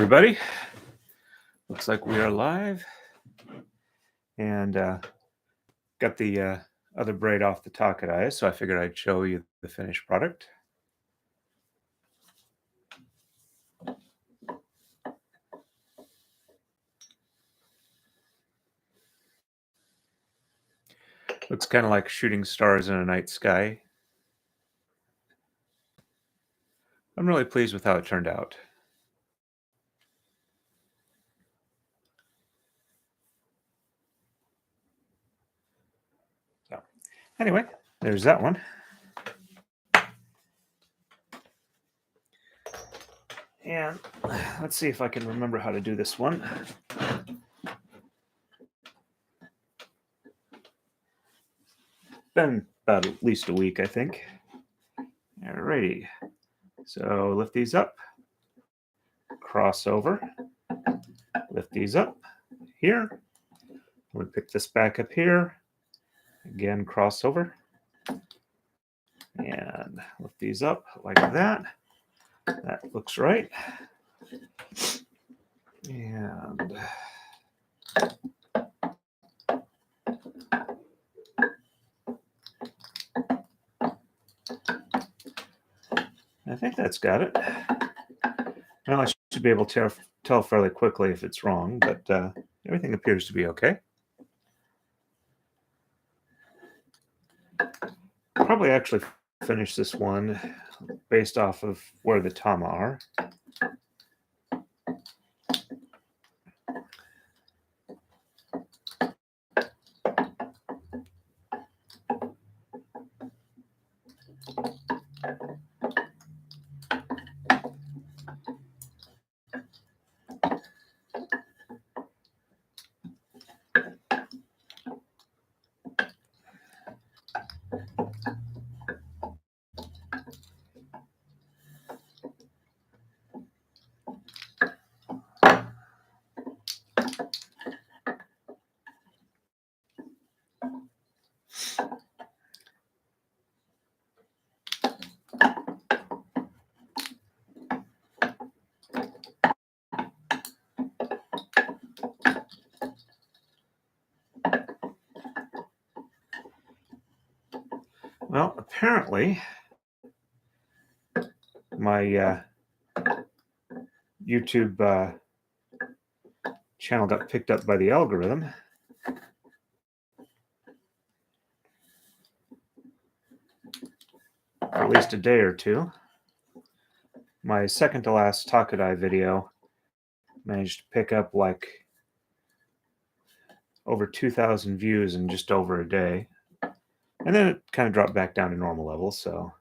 everybody. Looks like we are live. And got the other braid off the takadai, so I figured I'd show you the finished product. Looks kind of like shooting stars in a night sky. I'm really pleased with how it turned out. So, anyway, there's that one. And let's see if I can remember how to do this one. Been about at least a week, I think. Alrighty. So lift these up, cross over, lift these up here. We pick this back up here. Again, cross over. And lift these up like that. That looks right. And I think that's got it. Well, I should be able to tell fairly quickly if it's wrong, but everything appears to be okay. Probably actually finish this one based off of where the tama are. Well, apparently my YouTube channel got picked up by the algorithm. For at least a day or two. My second to last takadai video managed to pick up like over 2,000 views in just over a day. And then it kind of dropped back down to normal levels, so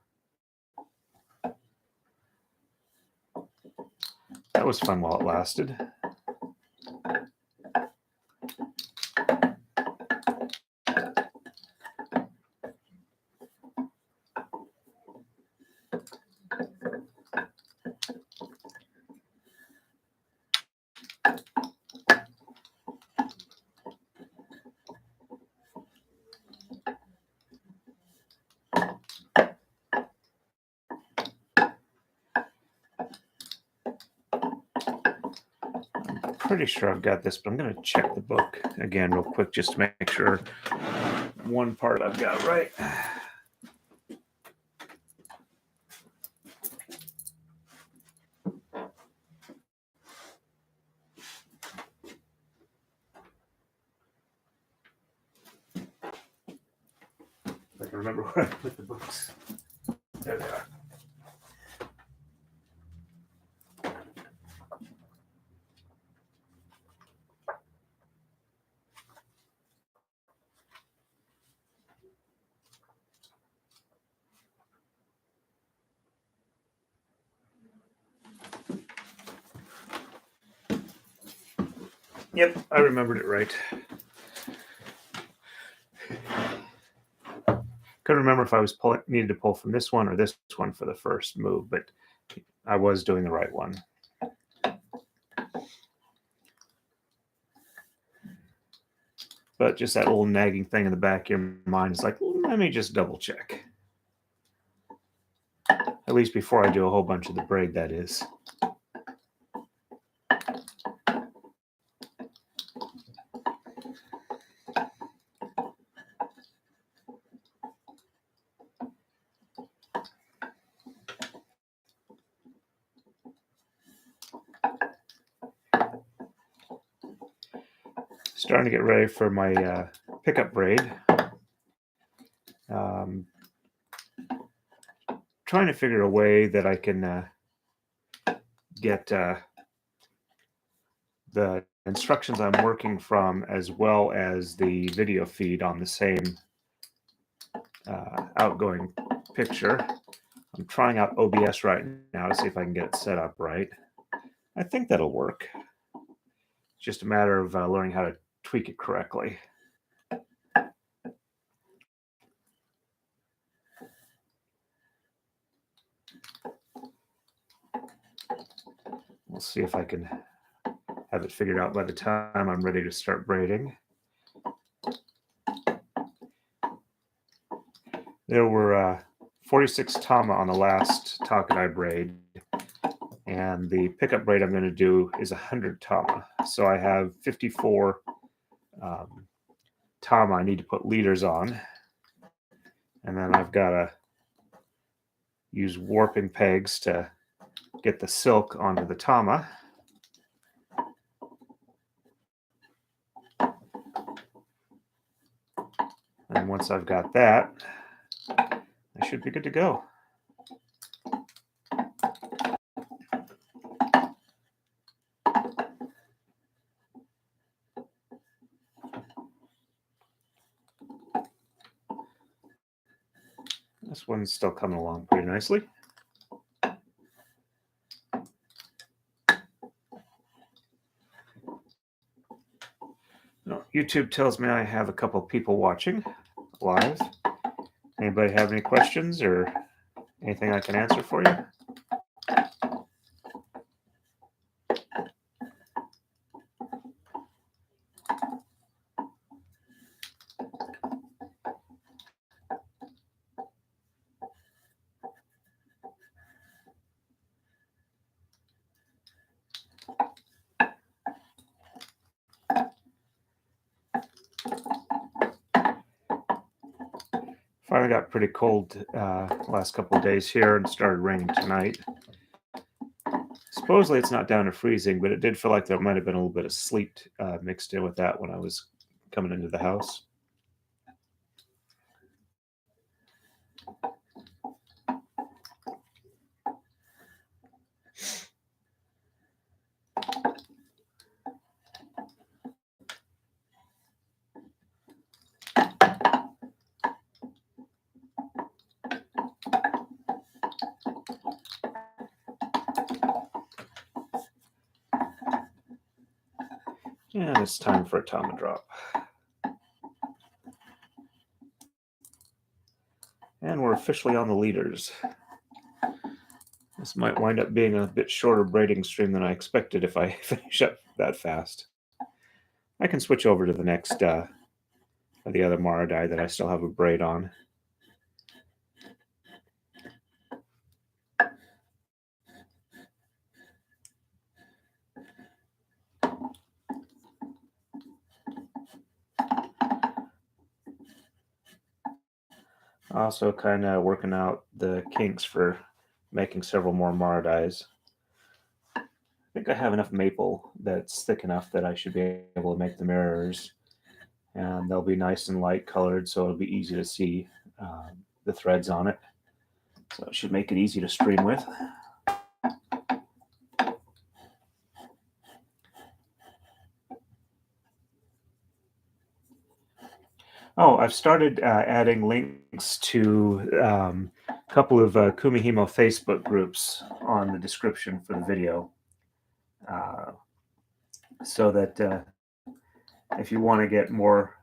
that was fun while it lasted. Pretty sure I've got this, but I'm going to check the book again real quick just to make sure one part I've got right. If I can remember where I put the books. There they are. Yep, I remembered it right. Couldn't remember if I was needed to pull from this one or this one for the first move, but I was doing the right one. But just that little nagging thing in the back of your mind is like, let me just double check. At least before I do a whole bunch of the braid, that is. Starting to get ready for my pickup braid. Trying to figure a way that I can get the instructions I'm working from as well as the video feed on the same outgoing picture. I'm trying out OBS right now to see if I can get it set up right. I think that'll work. It's just a matter of learning how to tweak it correctly. We'll see if I can have it figured out by the time I'm ready to start braiding. There were 46 tama on the last takadai braid, and the pickup braid I'm going to do is 100 tama. So I have 54 tama I need to put leaders on, and then I've got to use warping pegs to get the silk onto the tama. And once I've got that, I should be good to go. This one's still coming along pretty nicely. YouTube tells me I have a couple of people watching live. Anybody have any questions or anything I can answer for you? Finally got pretty cold last couple of days here and started raining tonight. Supposedly it's not down to freezing, but it did feel like there might have been a little bit of sleet mixed in with that when I was coming into the house. And it's time for a tama drop. And we're officially on the leaders. This might wind up being a bit shorter braiding stream than I expected if I finish up that fast. I can switch over to the next, the other Marudai that I still have a braid on. Also kind of working out the kinks for making several more Marudais. I think I have enough maple that's thick enough that I should be able to make the mirrors. And they'll be nice and light colored, so it'll be easy to see the threads on it. So it should make it easy to stream with. Oh, I've started adding links to a couple of Kumihimo Facebook groups on the description for the video. So that if you want to get more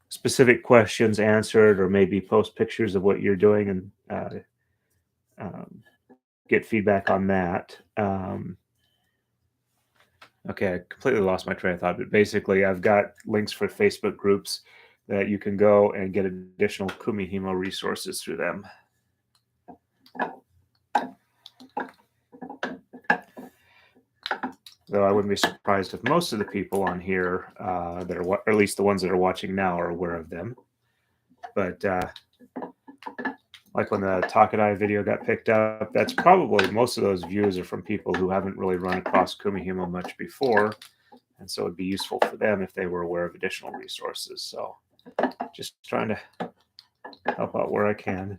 specific questions answered, or maybe post pictures of what you're doing and get feedback on that. Okay, I completely lost my train of thought, but basically I've got links for Facebook groups that you can go and get additional Kumihimo resources through them. Though I wouldn't be surprised if most of the people on here that are, or at least the ones that are watching now, are aware of them. But like when the takadai video got picked up, that's probably most of those views are from people who haven't really run across Kumihimo much before, And so it'd be useful for them if they were aware of additional resources. So just trying to help out where I can.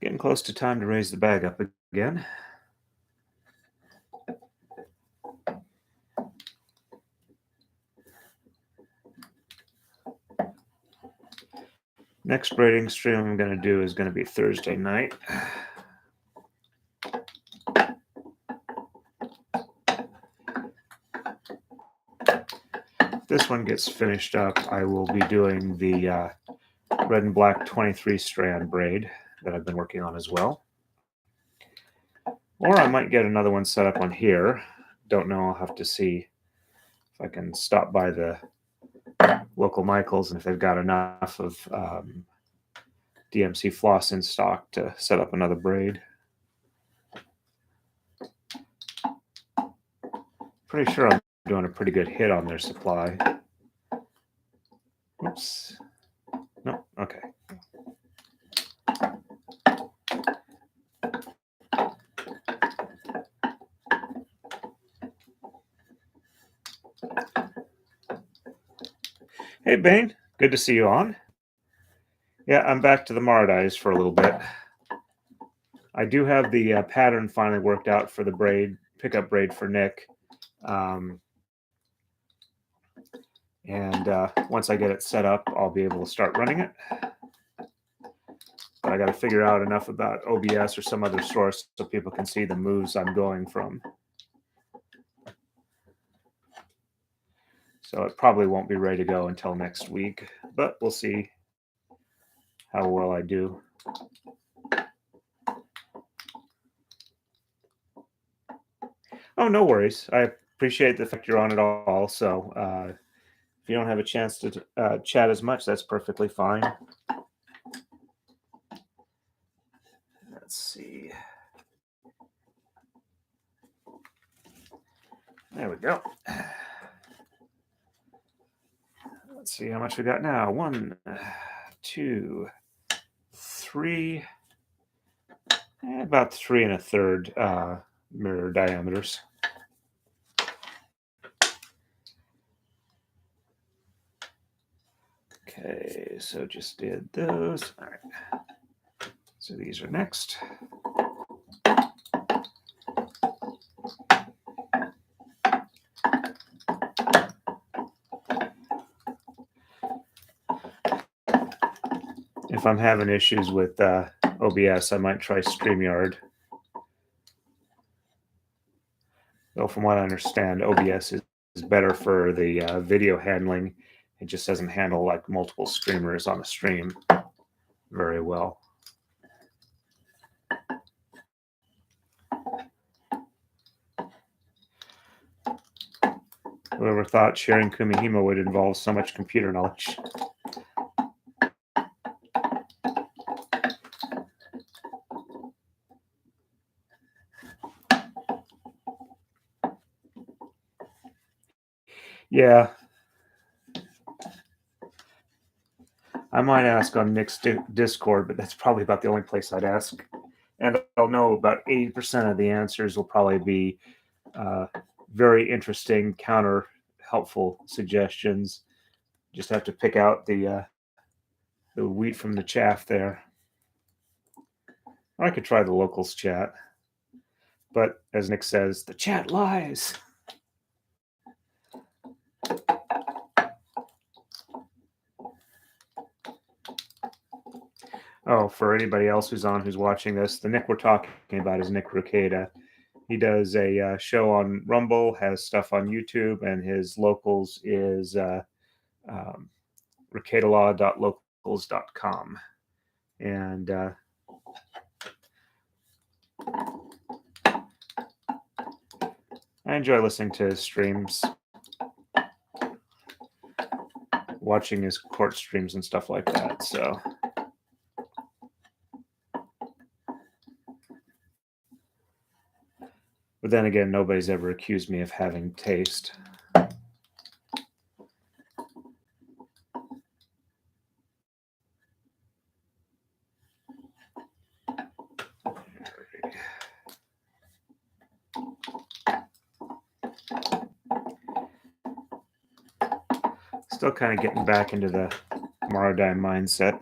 Getting close to time to raise the bag up again. Next braiding stream I'm going to do is going to be Thursday night. If this one gets finished up, I will be doing the red and black 23 strand braid that I've been working on as well. Or I might get another one set up on here. Don't know, I'll have to see if I can stop by the local Michaels and if they've got enough of DMC floss in stock to set up another braid. Pretty sure I'm doing a pretty good hit on their supply. Oops. No, okay. Hey, Bane. Good to see you on. Yeah, I'm back to the Marudais for a little bit. I do have the pattern finally worked out for the braid, pickup braid for Nick. And once I get it set up, I'll be able to start running it. But I got to figure out enough about OBS or some other source so people can see the moves I'm going from. So it probably won't be ready to go until next week, but we'll see how well I do. Oh, no worries. I appreciate the fact you're on it all. So if you don't have a chance to chat as much, that's perfectly fine. Let's see. There we go. Let's see how much we got now. 1, 2, 3, about 3 1/3 mirror diameters. Okay, so just did those. All right. So these are next. If I'm having issues with OBS, I might try StreamYard. Though from what I understand, OBS is better for the video handling. It just doesn't handle like multiple streamers on a stream very well. Whoever thought sharing Kumihimo would involve so much computer knowledge? Yeah. I might ask on Nick's Discord, but that's probably about the only place I'd ask. And I'll know about 80% of the answers will probably be very interesting, counter helpful suggestions. Just have to pick out the wheat from the chaff there. Or I could try the locals chat. But as Nick says, the chat lies. Oh, for anybody else who's watching this, the Nick we're talking about is Nick Rucada. He does a show on Rumble, has stuff on YouTube, and his locals is rucadalaw.locals.com. And I enjoy listening to his streams. watching his court streams and stuff like that. So. But then again, nobody's ever accused me of having taste. Still kind of getting back into the Marudai mindset.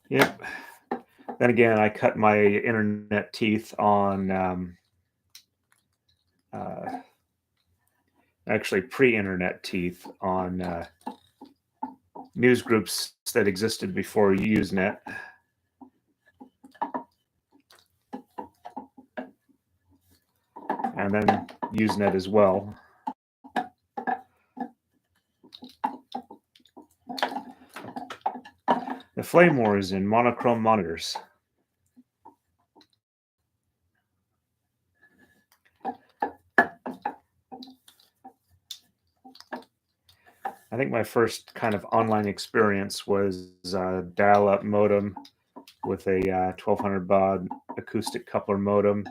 Yep. Then again, I cut my internet teeth on actually pre-internet teeth on news groups that existed before Usenet. And then Usenet as well. The flame wars in monochrome monitors. I think my first kind of online experience was a dial-up modem with a 1200 baud acoustic coupler modem,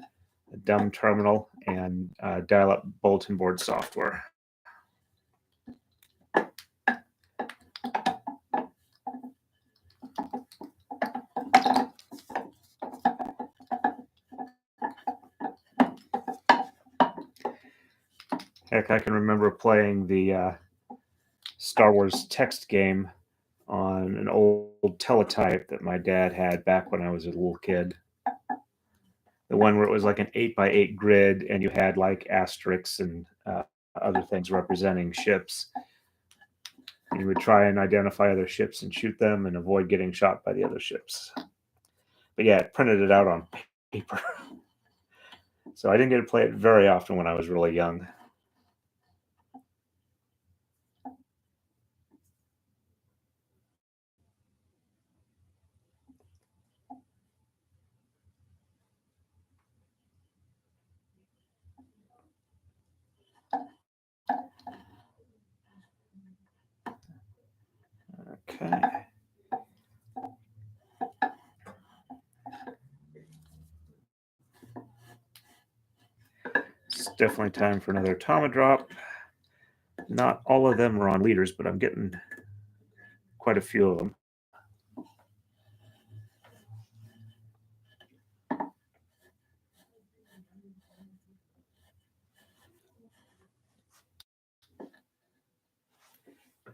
a dumb terminal, and dial-up bulletin board software. Heck, I can remember playing the Star Wars text game on an old teletype that my dad had back when I was a little kid. The one where it was like an 8x8 grid and you had like asterisks and other things representing ships. And you would try and identify other ships and shoot them and avoid getting shot by the other ships. But yeah, it printed it out on paper. So I didn't get to play it very often when I was really young. Okay. It's definitely time for another Tama drop. Not all of them are on leaders, but I'm getting quite a few of them.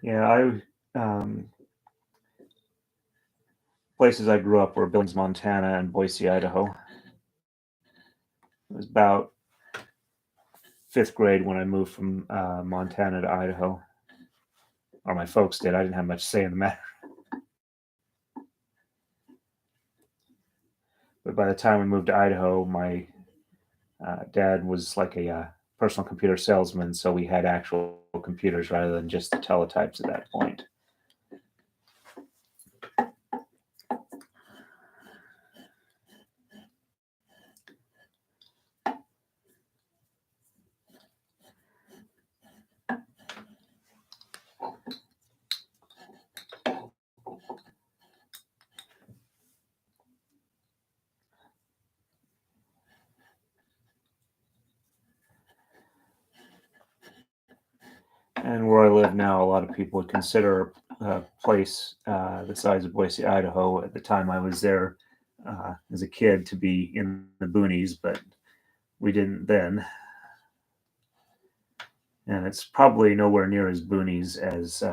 Yeah, places I grew up were Billings, Montana, and Boise, Idaho. It was about 5th grade when I moved from Montana to Idaho. Or my folks did. I didn't have much say in the matter. But by the time we moved to Idaho, my dad was like a personal computer salesman, so we had actual computers rather than just the teletypes at that point. And where I live now, a lot of people would consider a place the size of Boise, Idaho, at the time I was there as a kid, to be in the boonies, but we didn't then. And it's probably nowhere near as boonies as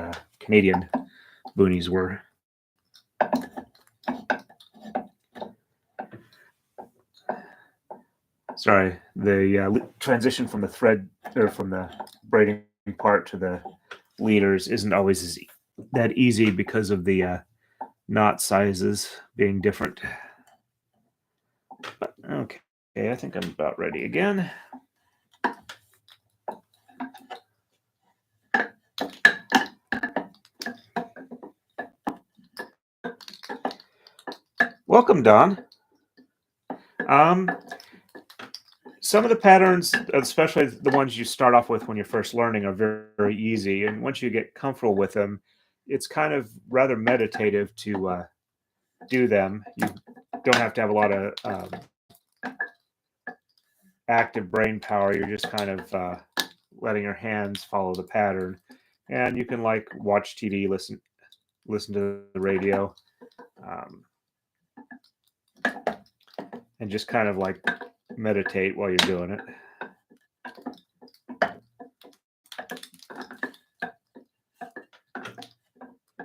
Canadian boonies were. Sorry, the transition from the thread or from the braiding part to the leaders isn't always that easy because of the knot sizes being different. But, okay, I think I'm about ready again. Welcome, Don. Um, some of the patterns, especially the ones you start off with when you're first learning, are very, very easy, and once you get comfortable with them, it's kind of rather meditative to do them. You don't have to have a lot of active brain power. You're just kind of letting your hands follow the pattern, and you can like watch TV, listen to the radio, um, and just kind of like meditate while you're doing it.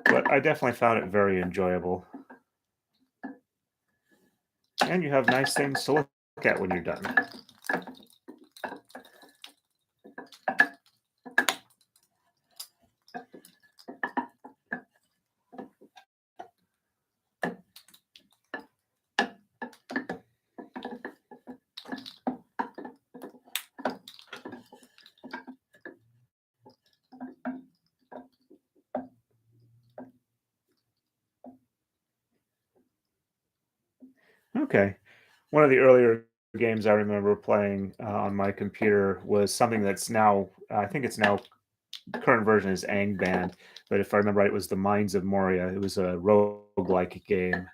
But I definitely found it very enjoyable, and you have nice things to look at when you're done. Okay. One of the earlier games I remember playing on my computer was something that's now, I think it's now, current version is Angband, but if I remember right, it was the Mines of Moria. It was a roguelike game.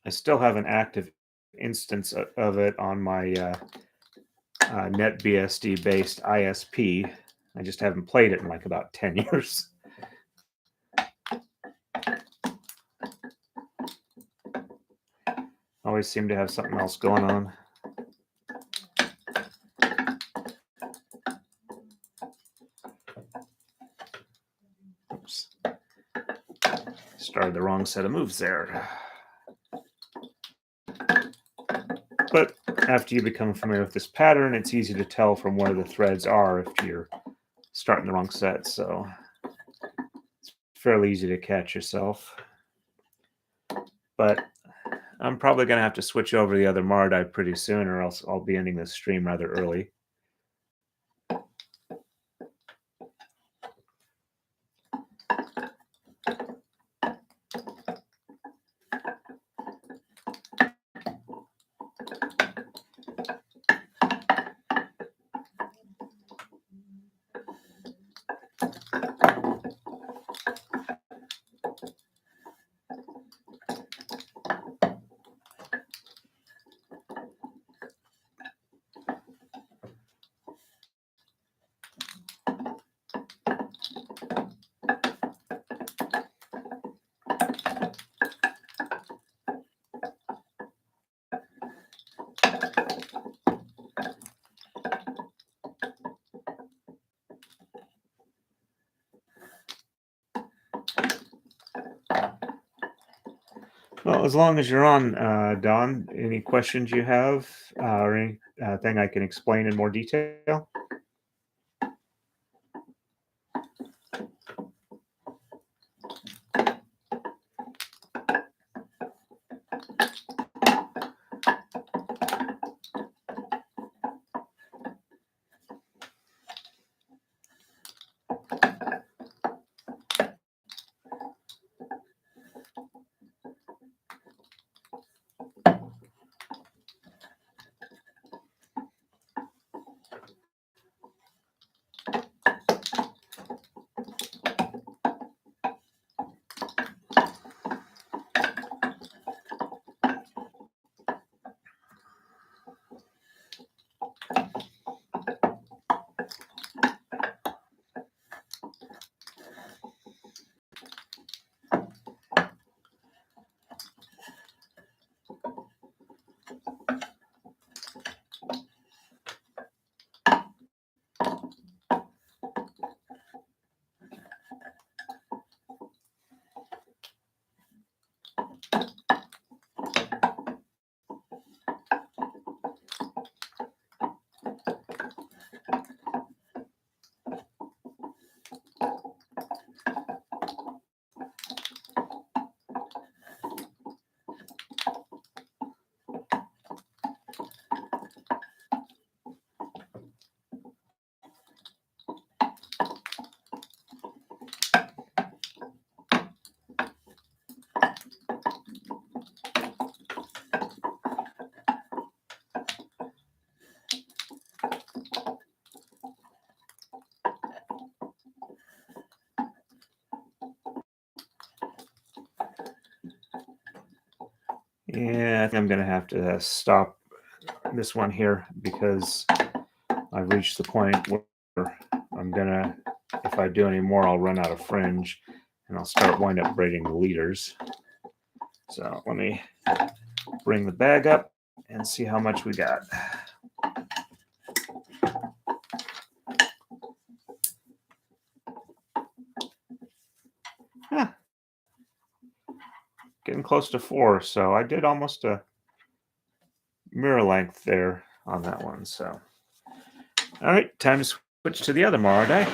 I still have an active instance of it on my NetBSD based ISP. I just haven't played it in like about 10 years. Always seem to have something else going on. Oops. Started the wrong set of moves there. But after you become familiar with this pattern, it's easy to tell from where the threads are if you're starting the wrong set. So it's fairly easy to catch yourself. But I'm probably going to have to switch over to the other Marudai pretty soon, or else I'll be ending this stream rather early. Well, as long as you're on, Don, any questions you have or anything I can explain in more detail? Yeah, I think I'm going to have to stop this one here because I've reached the point where I'm going to, if I do any more, I'll run out of fringe and I'll start wind up braiding the leaders. So let me bring the bag up and see how much we got. Huh. Getting close to 4, so I did almost a mirror length there on that one. So, all right, time to switch to the other Marudai.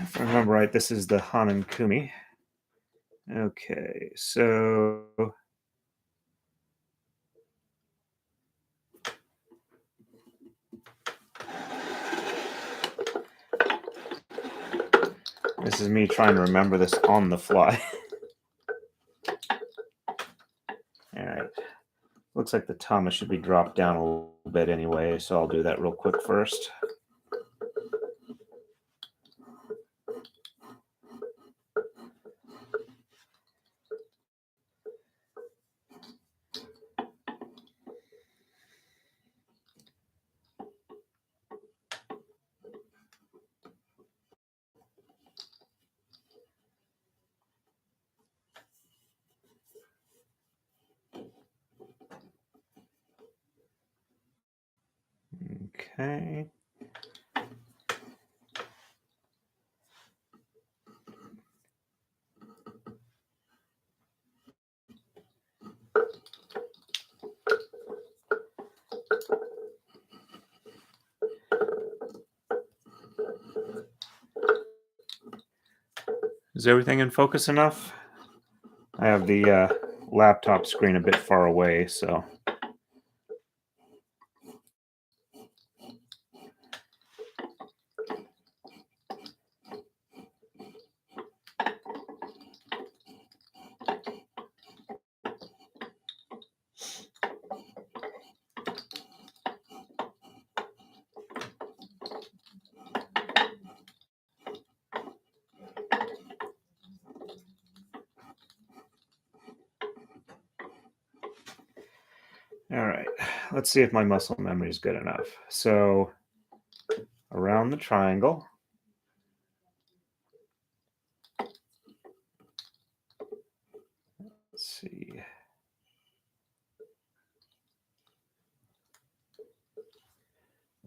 If I remember right, this is the Hanan Kumi. Okay, so this is me trying to remember this on the fly. All right. Looks like the Thomas should be dropped down a little bit anyway, so I'll do that real quick first. Okay. Is everything in focus enough? I have the laptop screen a bit far away, so. All right, let's see if my muscle memory is good enough. So around the triangle, let's see.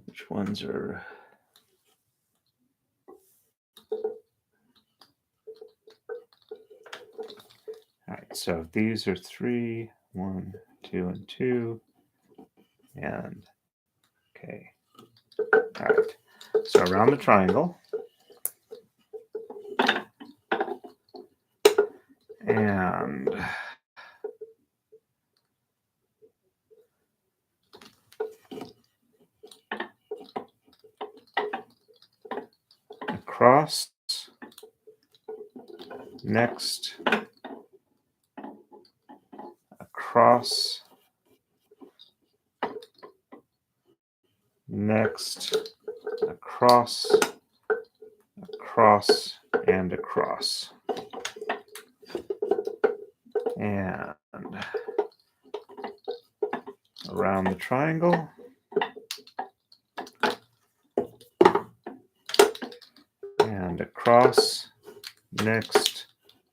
Which ones are... All right, so these are 3, 1, 2, and 2, and okay. All right, so around the triangle, and across, next, across, next, across, across, and across. And around the triangle, and across, next,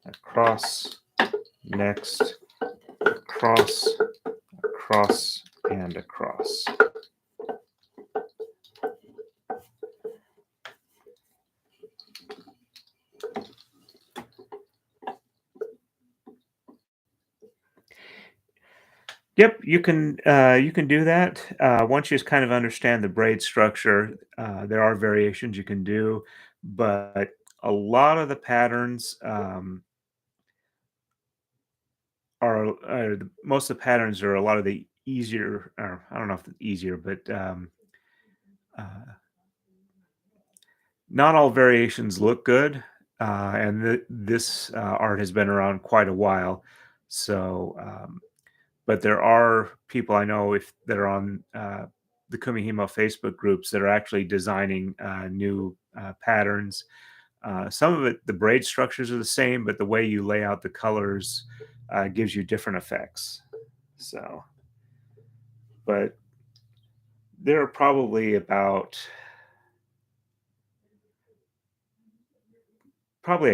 across, next, across, across, and across. Yep, you can do that. Once you kind of understand the braid structure, there are variations you can do, but a lot of the patterns most of the patterns are a lot of the easier. Or I don't know if it's easier, but uh, not all variations look good. And this art has been around quite a while, so but there are people I know if that are on the Kumihimo Facebook groups that are actually designing new patterns. Some of it, the braid structures are the same, but the way you lay out the colors gives you different effects. So, but there are probably a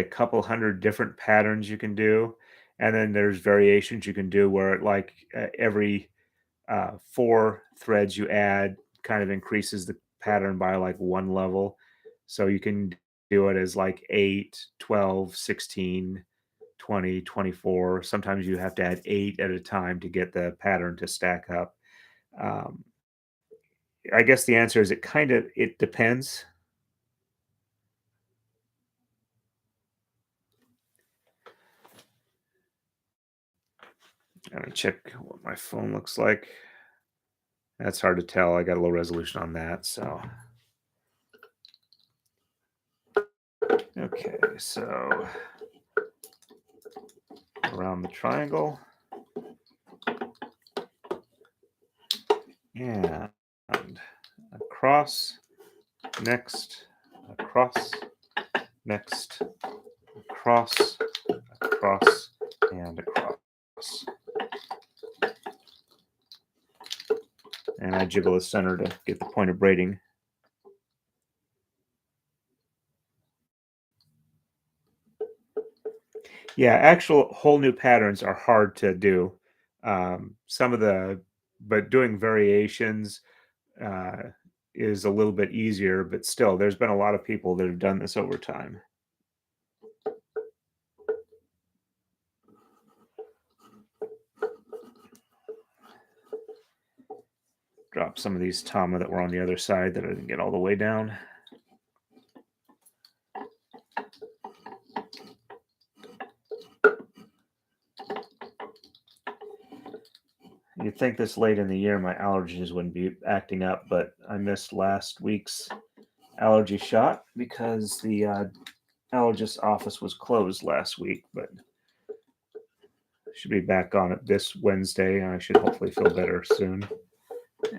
couple hundred different patterns you can do, and then there's variations you can do where like every 4 threads you add kind of increases the pattern by like one level. So you can do it as like 8, 12, 16, 20, 24. Sometimes you have to add 8 at a time to get the pattern to stack up. Um, I guess the answer is it depends. Let me check what my phone looks like. That's hard to tell. I got a low resolution on that. So, okay. So, around the triangle. And across, next, across, next, across, across, and across. And I jiggle the center to get the point of braiding. Yeah, actual whole new patterns are hard to do. Some of the, but doing variations uh, is a little bit easier, but still, there's been a lot of people that have done this over time. Drop some of these Tama that were on the other side that I didn't get all the way down. You'd think this late in the year my allergies wouldn't be acting up, but I missed last week's allergy shot because the allergist office was closed last week, but should be back on it this Wednesday. I should hopefully feel better soon.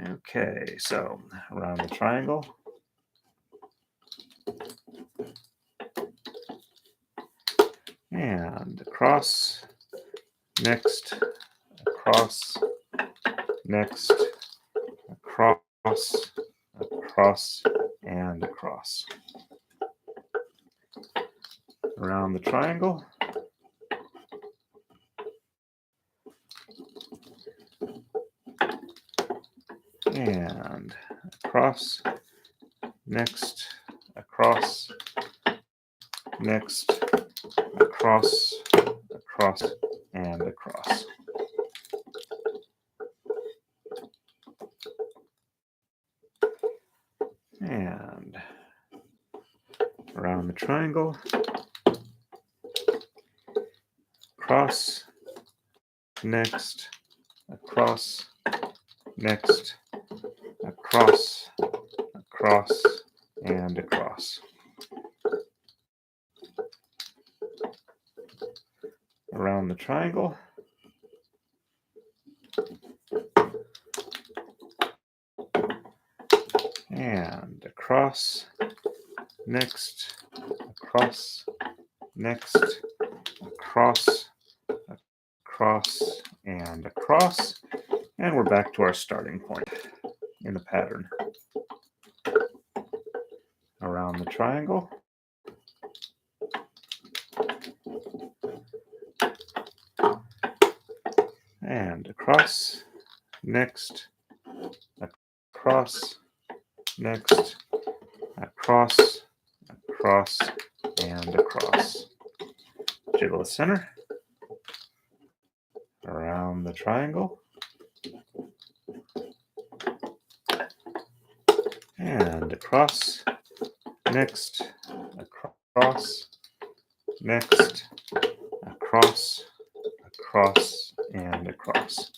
Okay, so around the triangle. And across, next, across, next, across, across, and across. Around the triangle. And across, next, across, next, across, across, and across. And around the triangle, across, next, across, next, across, across, and across. Around the triangle. And across, next, across, next, across, across, and across. And we're back to our starting point in the pattern. Around the triangle. And across, next, across, next, across, across, and across. Jiggle the center. Around the triangle. And across, next, across, next, across, across, and across.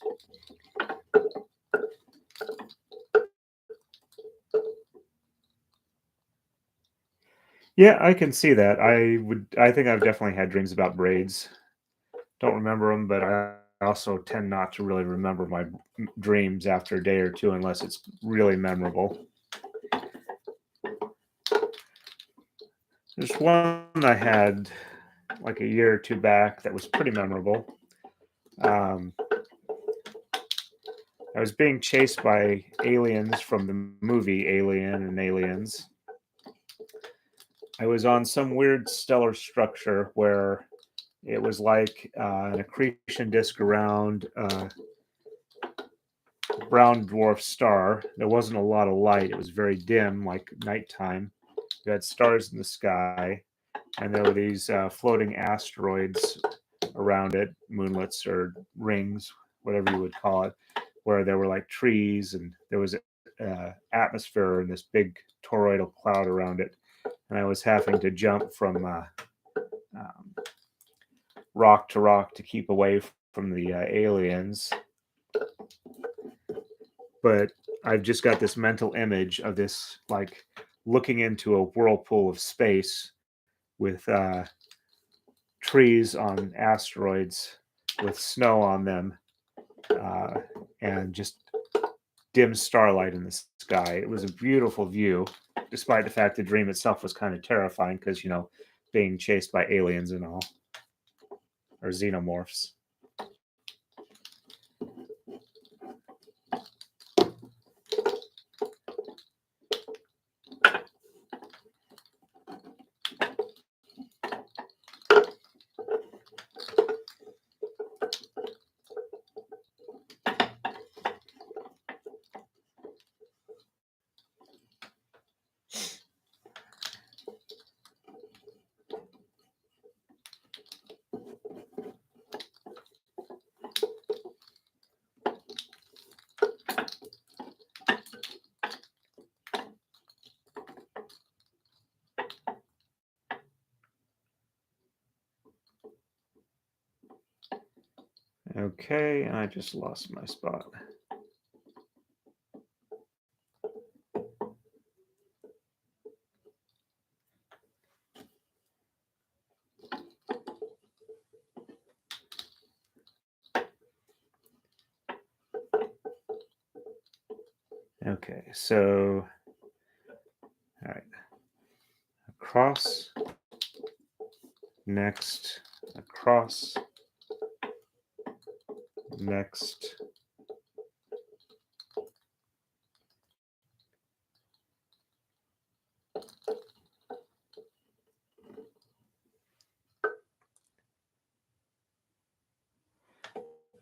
Yeah, I can see that. I think I've definitely had dreams about braids. Don't remember them, but also tend not to really remember my dreams after a day or two unless it's really memorable. There's one I had like a year or two back that was pretty memorable. I was being chased by aliens from the movie Alien and Aliens. I was on some weird stellar structure where it was like an accretion disk around a brown dwarf star. There wasn't a lot of light. It was very dim, like nighttime. You had stars in the sky, and there were these floating asteroids around it, moonlets or rings, whatever you would call it, where there were like trees and there was atmosphere and this big toroidal cloud around it. And I was having to jump from rock to rock to keep away from the aliens. But I've just got this mental image of this like looking into a whirlpool of space with trees on asteroids with snow on them and just dim starlight in the sky. It was a beautiful view, despite the fact the dream itself was kind of terrifying because, you know, being chased by aliens and all, or xenomorphs. Okay, I just lost my spot. Okay, so, all right, across, next, across, next,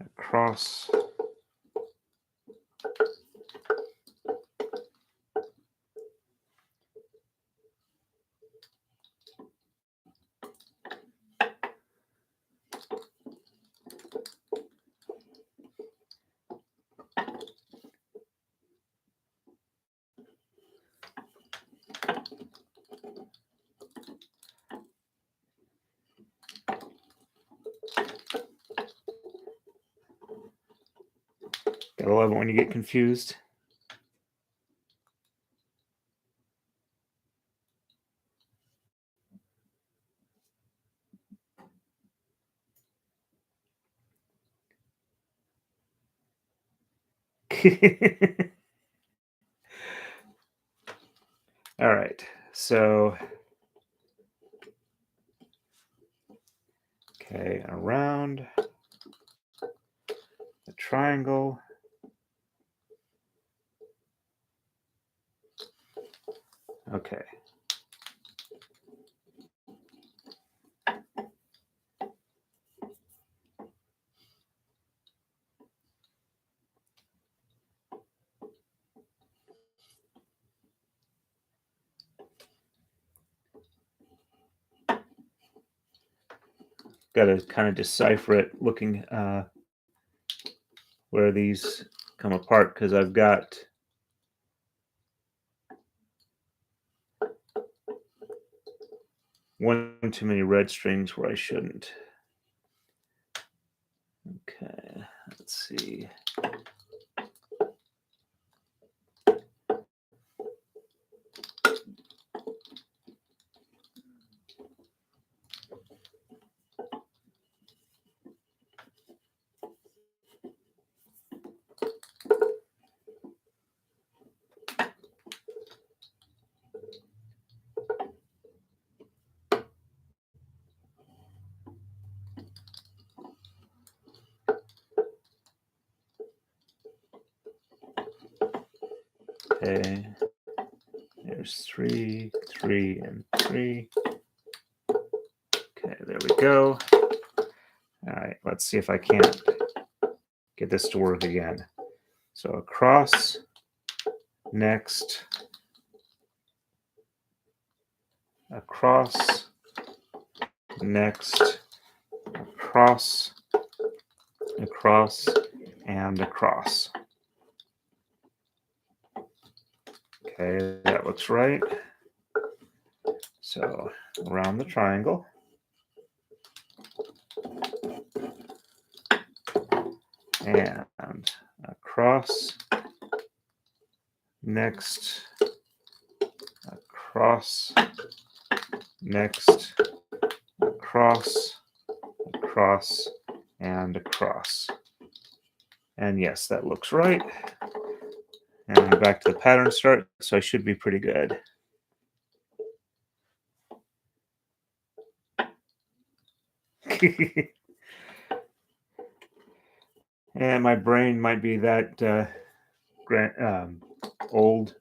across, gotta love it when you get confused. All right, so, okay, around the triangle. Okay. Got to kind of decipher it looking where these come apart because I've got one too many red strings where I shouldn't. Okay, let's see. Okay. There's 3, 3, and 3. Okay, there we go. All right, let's see if I can't get this to work again. So across, next, across, next, across, across, and across. Okay, that looks right. So around the triangle. And across, next, across, next, across, across, and across. And yes, that looks right. And back to the pattern start, so I should be pretty good. And my brain might be that old.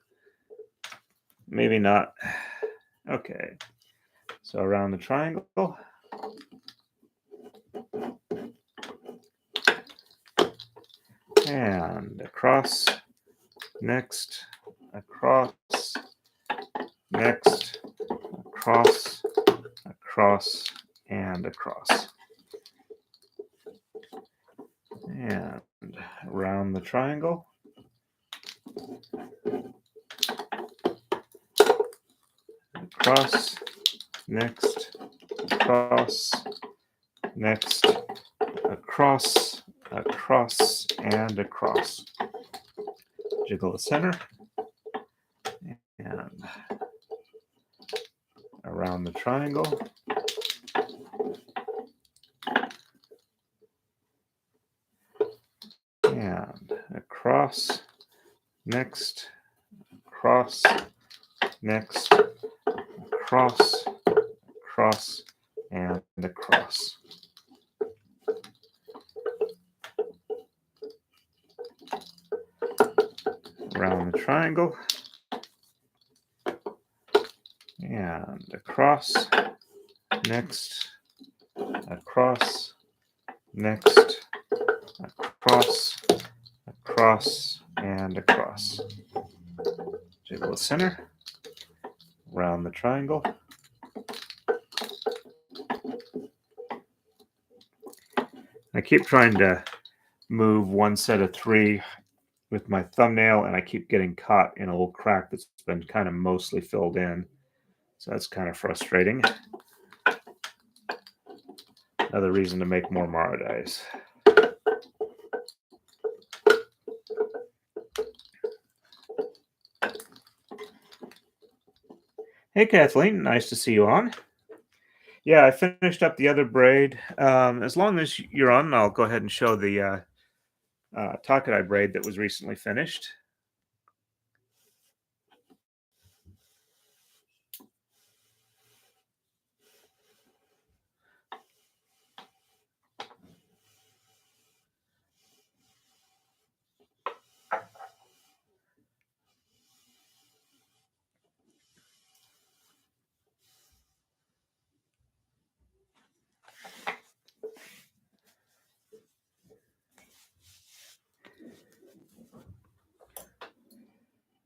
Maybe not. Okay. So around the triangle. And across, next, across, next, across, across, and across. And around the triangle. Across, next, across, next, across, across, and across. Jiggle the center. And around the triangle. And across, next, across, next, across, across, and across. Around the triangle. And across, next, across, next, across, across, and across. Jiggle the center. Around the triangle. I keep trying to move one set of 3 with my thumbnail, and I keep getting caught in a little crack that's been kind of mostly filled in. So that's kind of frustrating. Another reason to make more Marudais. Hey, Kathleen. Nice to see you on. Yeah, I finished up the other braid. As long as you're on, I'll go ahead and show the takadai braid that was recently finished.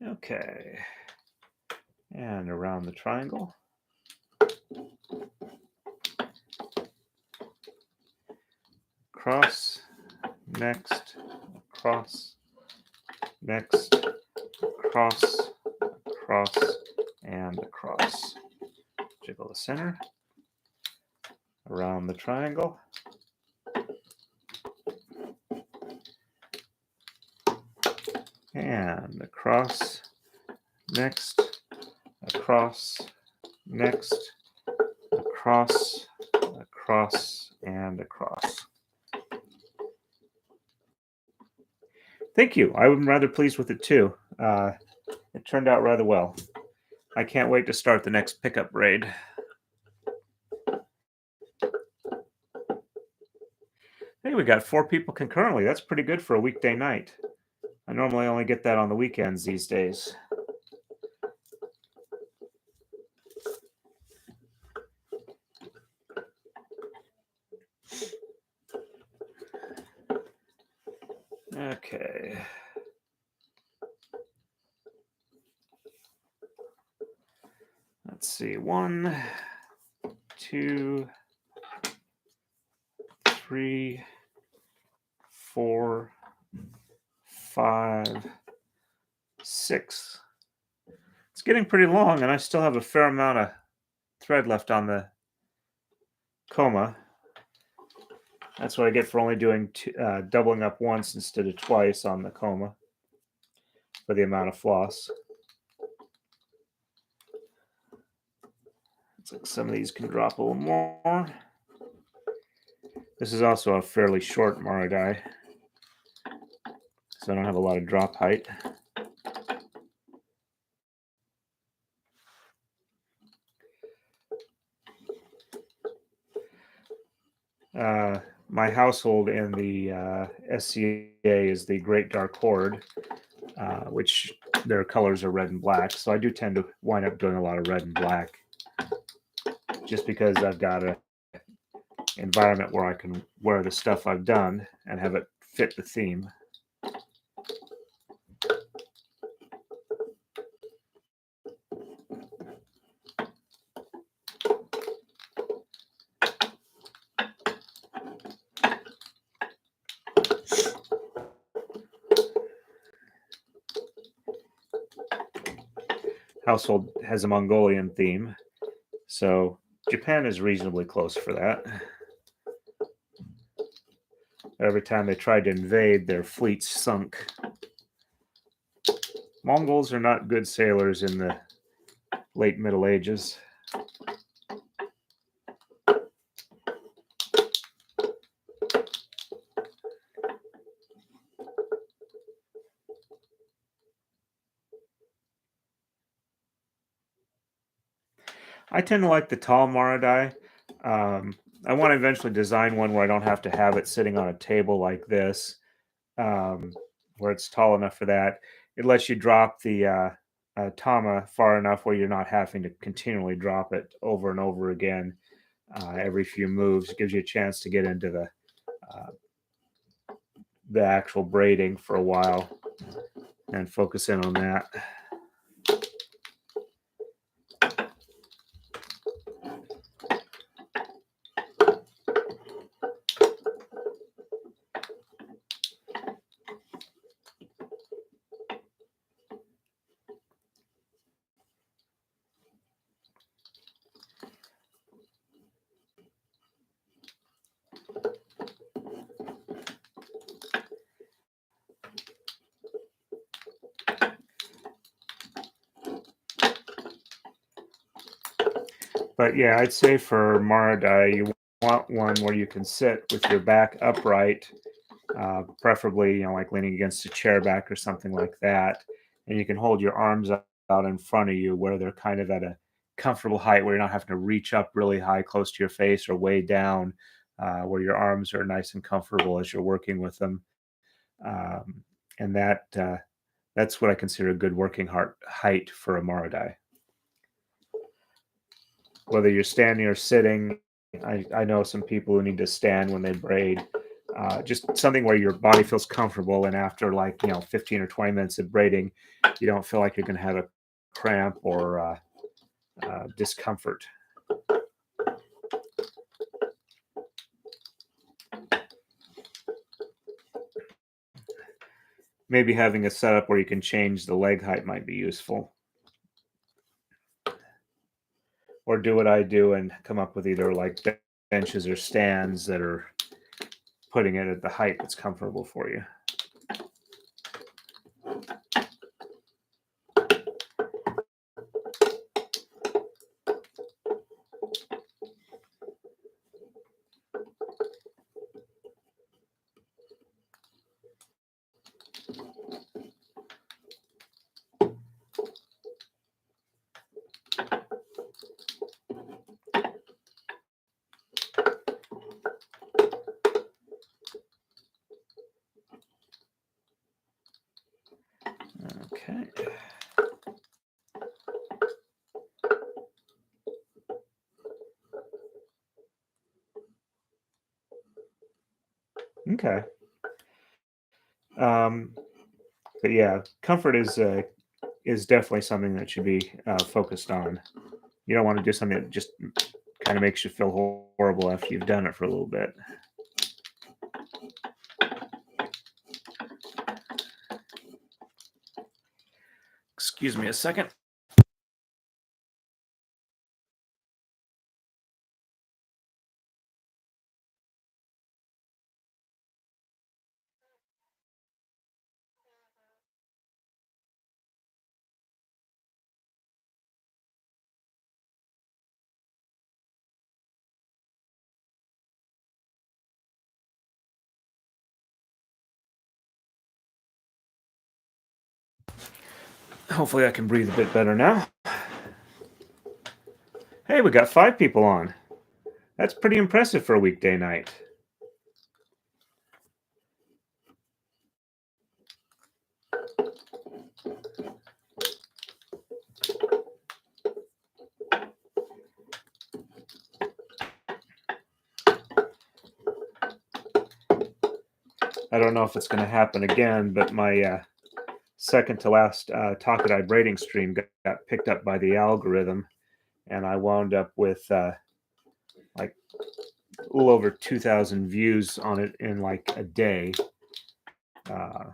Okay. And around the triangle. Across, next, across, next, across, across, and across. Jiggle the center. Around the triangle. And across, next, across, next, across, across, and across. Thank you. I'm rather pleased with it too. It turned out rather well. I can't wait to start the next pickup braid. Hey, we got 4 people concurrently. That's pretty good for a weekday night. I normally only get that on the weekends these days. Okay. Let's see. 1, 2, 3, 4, 5, 6. It's getting pretty long, and I still have a fair amount of thread left on the coma. That's what I get for only doing doubling up once instead of twice on the coma for the amount of floss. Looks like some of these can drop a little more. This is also a fairly short Marudai, so I don't have a lot of drop height. My household in the SCA is the Great Dark Horde, which their colors are red and black. So I do tend to wind up doing a lot of red and black, just because I've got a environment where I can wear the stuff I've done and have it fit the theme. Household has a Mongolian theme, so Japan is reasonably close for that. Every time they tried to invade, their fleets sunk. Mongols are not good sailors in the late Middle Ages. I tend to like the tall Marudai. I want to eventually design one where I don't have to have it sitting on a table like this, where it's tall enough for that. It lets you drop the tama far enough where you're not having to continually drop it over and over again every few moves. It gives you a chance to get into the actual braiding for a while and focus in on that. But yeah, I'd say for Marudai, you want one where you can sit with your back upright, preferably, like leaning against a chair back or something like that. And you can hold your arms out in front of you where they're kind of at a comfortable height where you're not having to reach up really high close to your face or way down, where your arms are nice and comfortable as you're working with them. And that's what I consider a good working height for a Marudai. Whether you're standing or sitting, I know some people who need to stand when they braid. Just something where your body feels comfortable, and after 15 or 20 minutes of braiding, you don't feel like you're going to have a cramp or discomfort. Maybe having a setup where you can change the leg height might be useful. Or do what I do and come up with either like benches or stands that are putting it at the height that's comfortable for you. Okay. Okay. But yeah, comfort is definitely something that should be focused on. You don't want to do something that just kind of makes you feel horrible after you've done it for a little bit. Excuse me a second. Hopefully I can breathe a bit better now. Hey, we got 5 people on. That's pretty impressive for a weekday night. I don't know if it's going to happen again, but my second to last takadai braiding stream got picked up by the algorithm, and I wound up with like a little over 2,000 views on it in like a day. Uh,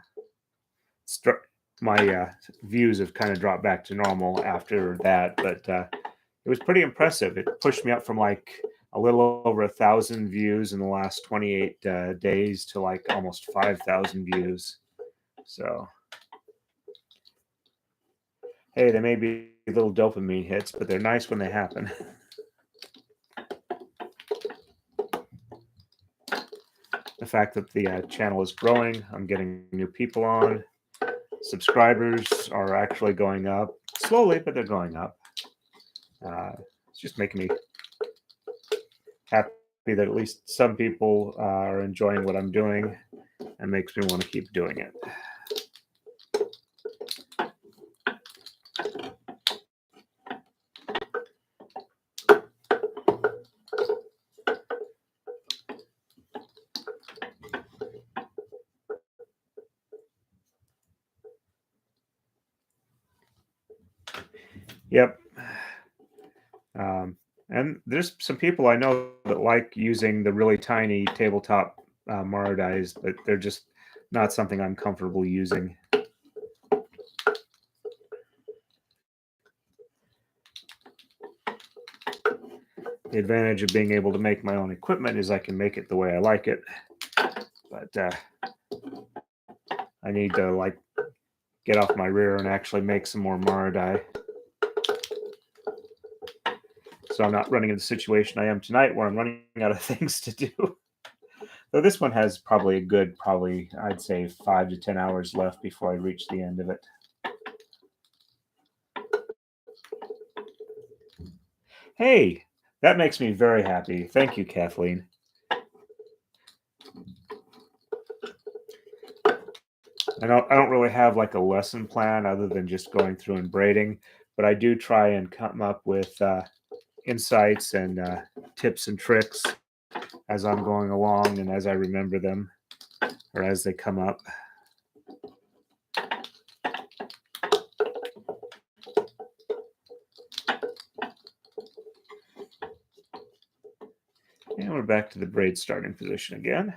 my views have kind of dropped back to normal after that, but it was pretty impressive. It pushed me up from like a little over 1,000 views in the last 28 days to like almost 5,000 views. So, hey, they may be little dopamine hits, but they're nice when they happen. The fact that the channel is growing, I'm getting new people on. Subscribers are actually going up slowly, but they're going up. It's just making me happy that at least some people are enjoying what I'm doing and makes me want to keep doing it. Yep. And there's some people I know that like using the really tiny tabletop Marudais, but they're just not something I'm comfortable using. The advantage of being able to make my own equipment is I can make it the way I like it. But I need to like get off my rear and actually make some more Marudai. So I'm not running into the situation I am tonight where I'm running out of things to do. Though this one has probably a good, I'd say 5 to 10 hours left before I reach the end of it. Hey, that makes me very happy. Thank you, Kathleen. I don't really have like a lesson plan other than just going through and braiding, but I do try and come up with insights and tips and tricks as I'm going along and as I remember them or as they come up. And we're back to the braid starting position again.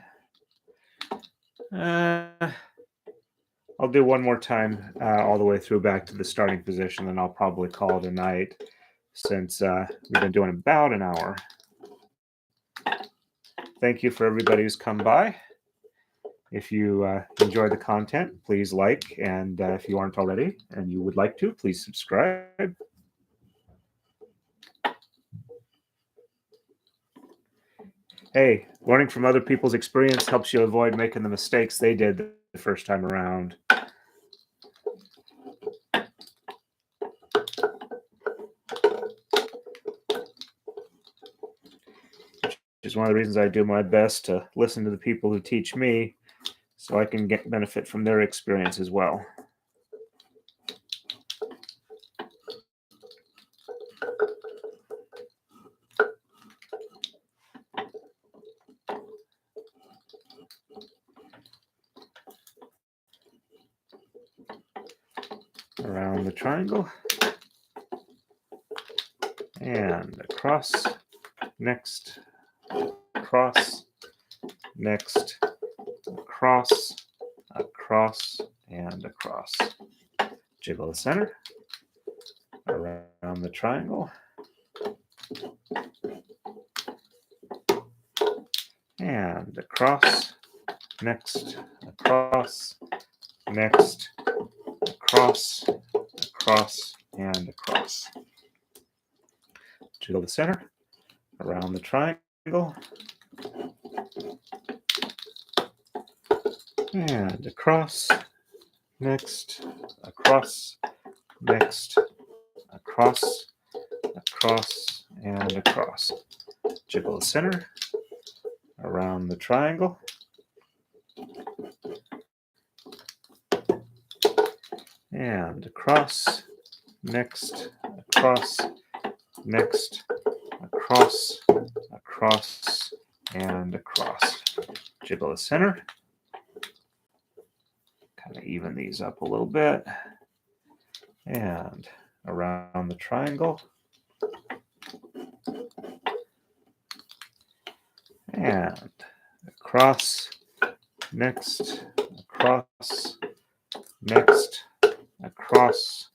I'll do one more time all the way through back to the starting position, then I'll probably call it a night since we've been doing about an hour. Thank you for everybody who's come by. If you enjoy the content, please like, and if you aren't already and you would like to, please subscribe. Hey, learning from other people's experience helps you avoid making the mistakes they did the first time around. Which is one of the reasons I do my best to listen to the people who teach me so I can get benefit from their experience as well. around the triangle, and across, next, across, next, across, across, and across. Jiggle the center, around the triangle, and across, next, across, next, across, across, and across. Jiggle the center, around the triangle, and across, next, across, next, across, across, and across. Jiggle the center, around the triangle, and across, next, across, next, across, across, and across. Jiggle the center. Kind of even these up a little bit. And around the triangle. And across, next, across, next, across,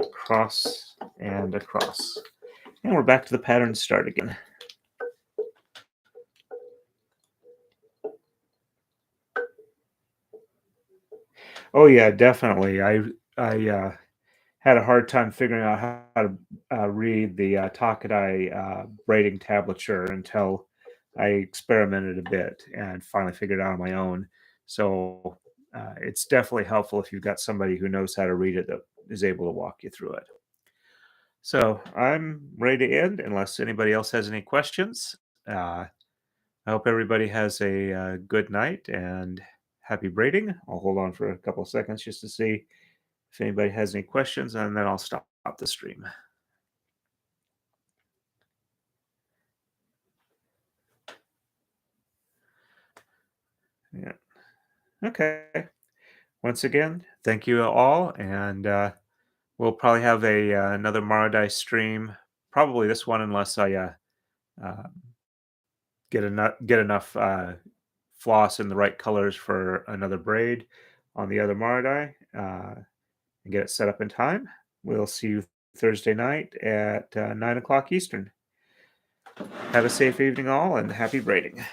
across, and across. And we're back to the pattern start again. Oh yeah, definitely. I had a hard time figuring out how to read the takadai braiding tablature until I experimented a bit and finally figured it out on my own. So it's definitely helpful if you've got somebody who knows how to read it that is able to walk you through it. So I'm ready to end unless anybody else has any questions. Uh, I hope everybody has a good night and happy braiding. I'll hold on for a couple of seconds just to see if anybody has any questions, and then I'll stop the stream. Yeah. Okay. Once again, thank you all, and we'll probably have a another Marudai stream. Probably this one, unless I uh, get enough floss in the right colors for another braid on the other Marudai, and get it set up in time. We'll see you Thursday night at 9 o'clock Eastern. Have a safe evening, all, and happy braiding.